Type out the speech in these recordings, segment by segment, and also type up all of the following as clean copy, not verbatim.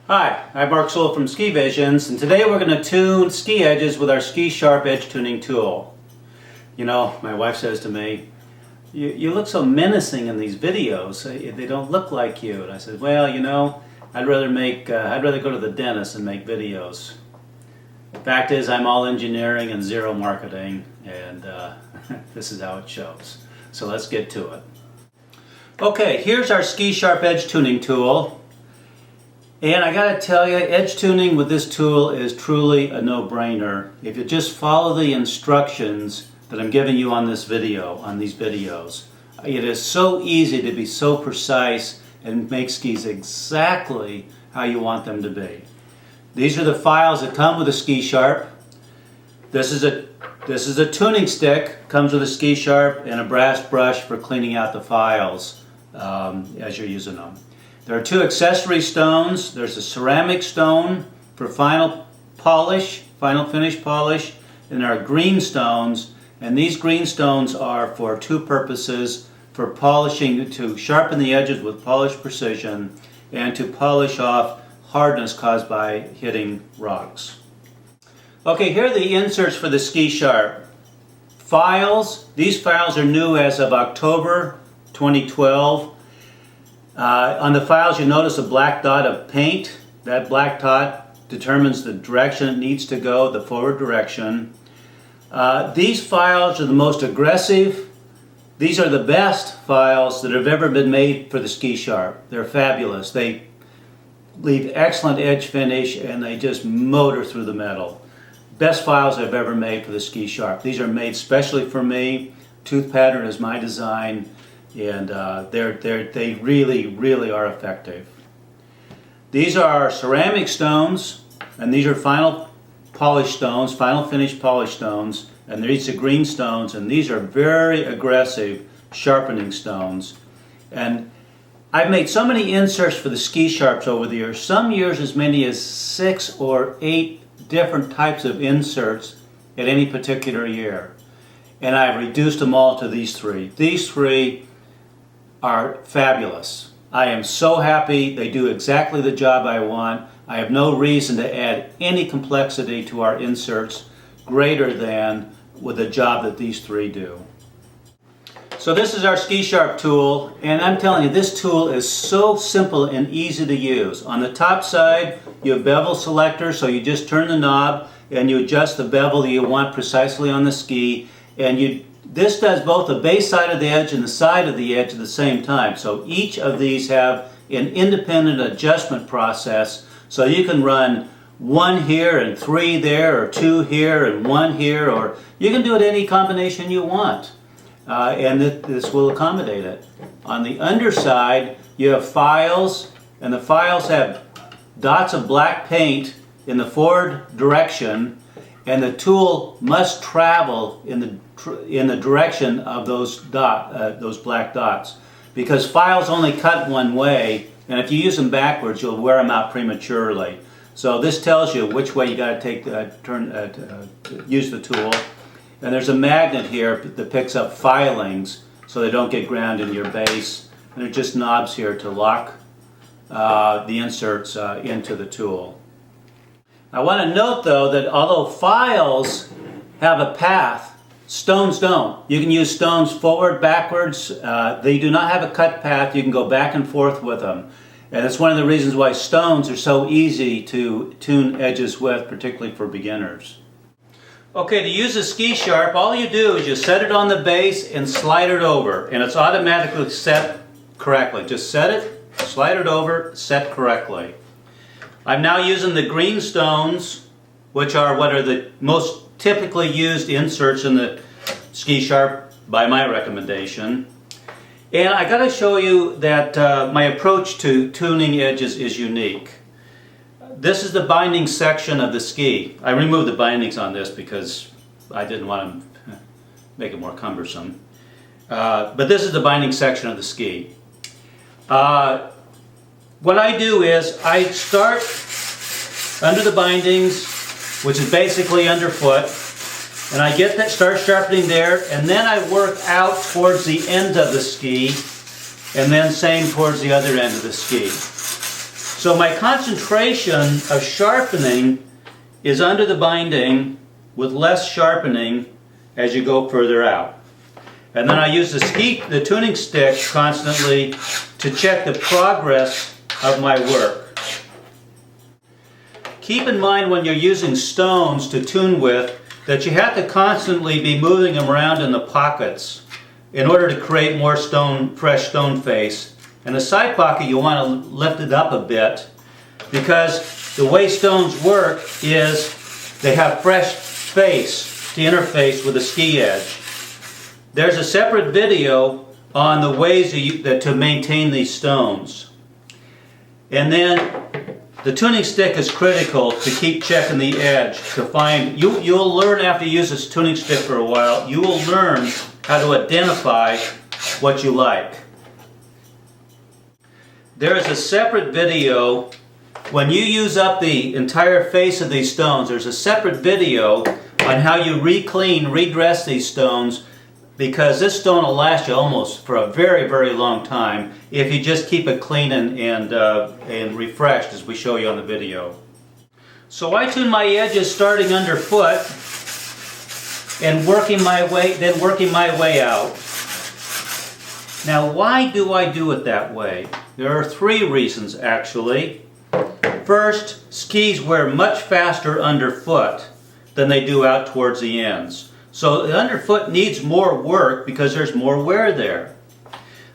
Hi, I'm Mark Sewell from SkiVisions, and today we're going to tune ski edges with our Ski Sharp edge tuning tool. You know, my wife says to me, you look so menacing in these videos. They don't look like you. And I said, well, you know, I'd rather go to the dentist and make videos. The fact is, I'm all engineering and zero marketing, and this is how it shows. So let's get to it. Okay, here's our Ski Sharp edge tuning tool. And I gotta tell you, edge tuning with this tool is truly a no-brainer. If you just follow the instructions that I'm giving you on this video, on these videos, it is so easy to be so precise and make skis exactly how you want them to be. These are the files that come with a Ski Sharp. This is a tuning stick, comes with a Ski Sharp and a brass brush for cleaning out the files as you're using them. There are two accessory stones. There's a ceramic stone for final finish polish, and there are green stones, and these green stones are for two purposes: for polishing, to sharpen the edges with polished precision, and to polish off hardness caused by hitting rocks. Okay, here are the inserts for the Ski Sharp. Files. These files are new as of October 2012. On the files you notice a black dot of paint. That black dot determines the direction it needs to go, the forward direction. These files are the most aggressive. These are the best files that have ever been made for the Ski Sharp. They're fabulous. They leave excellent edge finish and they just motor through the metal. Best files I've ever made for the Ski Sharp. These are made specially for me. Tooth pattern is my design. And they really are effective. These are ceramic stones, and these are final polish stones, final finish polish stones, and these are green stones, and these are very aggressive sharpening stones. And I've made so many inserts for the Ski Sharps over the years, some years as many as 6 or 8 different types of inserts at any particular year. And I've reduced them all to these three. These three are fabulous. I am so happy. They do exactly the job I want. I have no reason to add any complexity to our inserts greater than with the job that these three do. So this is our Ski Sharp tool, and I'm telling you, this tool is so simple and easy to use. On the top side, you have bevel selector, so you just turn the knob and you adjust the bevel that you want precisely on the ski, and this does both the base side of the edge and the side of the edge at the same time. So each of these have an independent adjustment process. So you can run 1 here and 3 there, or 2 here and 1 here, or you can do it any combination you want. And this will accommodate it. On the underside, you have files, and the files have dots of black paint in the forward direction, and the tool must travel in the direction of those black dots, because files only cut one way, and if you use them backwards, you'll wear them out prematurely. So this tells you which way you got to use the tool. And there's a magnet here that picks up filings so they don't get ground in your base. And there are just knobs here to lock the inserts into the tool. I want to note, though, that although files have a path, stones don't. You can use stones forward, backwards. They do not have a cut path. You can go back and forth with them. And it's one of the reasons why stones are so easy to tune edges with, particularly for beginners. Okay, to use a Ski Sharp, all you do is you set it on the base and slide it over, and it's automatically set correctly. Just set it, slide it over, set correctly. I'm now using the green stones, which are what are the most typically used inserts in the Ski Sharp by my recommendation. And I got to show you that my approach to tuning edges is unique. This is the binding section of the ski. I removed the bindings on this because I didn't want to make it more cumbersome. But this is the binding section of the ski. What I do is I start under the bindings, which is basically underfoot, and I start sharpening there, and then I work out towards the end of the ski, and then same towards the other end of the ski. So my concentration of sharpening is under the binding with less sharpening as you go further out. And then I use the tuning stick constantly to check the progress of my work. Keep in mind when you're using stones to tune with that you have to constantly be moving them around in the pockets in order to create more fresh stone face. And the side pocket you want to lift it up a bit because the way stones work is they have fresh space to interface with the ski edge. There's a separate video on the ways to maintain these stones. And then the tuning stick is critical to keep checking the edge to find, you'll learn after you use this tuning stick for a while, you will learn how to identify what you like. There is a separate video, when you use up the entire face of these stones, there's a separate video on how you redress these stones, because this stone will last you almost for a very, very long time if you just keep it clean and refreshed as we show you on the video. So I tune my edges starting underfoot and working my way out. Now why do I do it that way? There are three reasons actually. First, skis wear much faster underfoot than they do out towards the ends. So the underfoot needs more work because there's more wear there.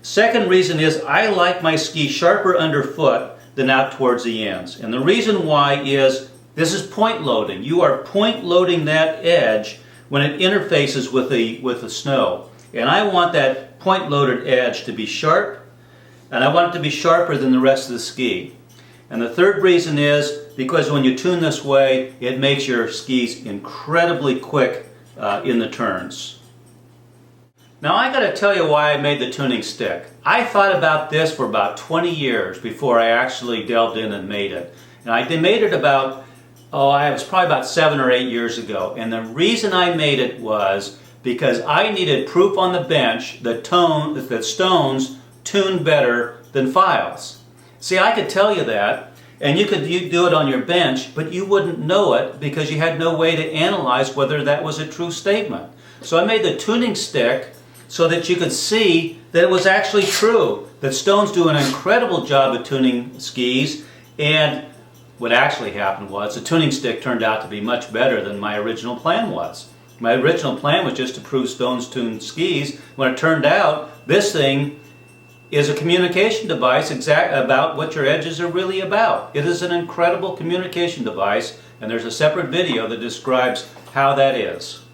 Second reason is I like my ski sharper underfoot than out towards the ends. And the reason why is this is point loading. You are point loading that edge when it interfaces with the snow. And I want that point loaded edge to be sharp, and I want it to be sharper than the rest of the ski. And the third reason is because when you tune this way, it makes your skis incredibly quick in the turns. Now I got to tell you why I made the tuning stick. I thought about this for about 20 years before I actually delved in and made it. And I made it about, it was probably about 7 or 8 years ago. And the reason I made it was because I needed proof on the bench that stones tune better than files. See, I could tell you that, and you could do it on your bench, but you wouldn't know it because you had no way to analyze whether that was a true statement. So I made the tuning stick so that you could see that it was actually true, that stones do an incredible job at tuning skis, and what actually happened was the tuning stick turned out to be much better than my original plan was. My original plan was just to prove stones tune skis, when it turned out this thing is a communication device about what your edges are really about. It is an incredible communication device, and there's a separate video that describes how that is.